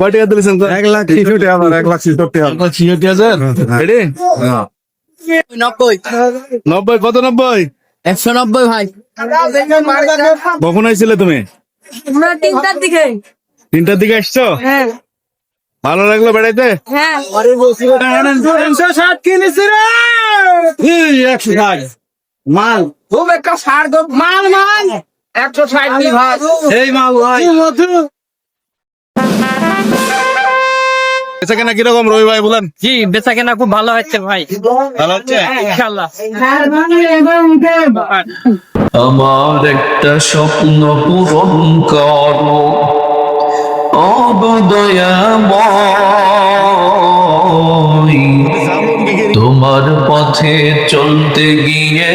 কয় টাকা দিয়েছেন? 1,66,000 আমার, 1,66,000। 66,000 রেডি? 90 90 কত 90? 190 ভাই। কখন আইছিলে তুমি? আমরা 3টার দিকে। 3টার দিকে আসছো? হ্যাঁ ভালো লাগলো বেড়াইতে? হ্যাঁ 360 কিনেছি রে। 160 মাল, খুব একটা সার গো মাল 160 দি ভাই। এই মাল ভাই। বেচা কেনা কিরকম রবি ভাই বলেন? জি বেচা কেনা খুব ভালো হচ্ছে ভাই, ভালো হচ্ছে? ইনশাআল্লাহ। আমার একটা স্বপ্ন পূরণ করো অবদয়াময়, তোমার পথে চলতে গিয়ে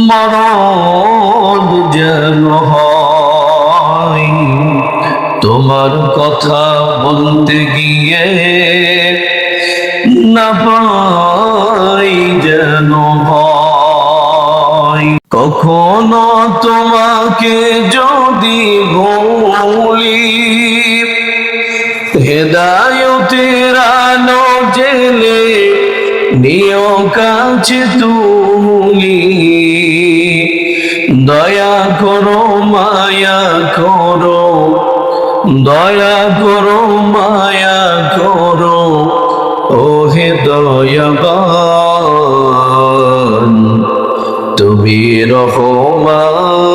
মরণ যেন হয়, তোমার কথা বলতে গিয়ে না পাই যেন হয়। কখনো তোমাকে যদি ভুলি, হেদায়তের আলো জেলে নিও কাছে তুলি, দয়া করো মায়া করো, দয়া করো মায়া করো ও হে দয়াবান, তুমি রহমান,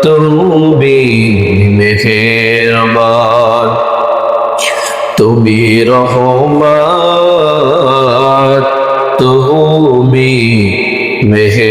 তুমি মেহেরবান, তুমি রহমান, তুমি মেহেরবান।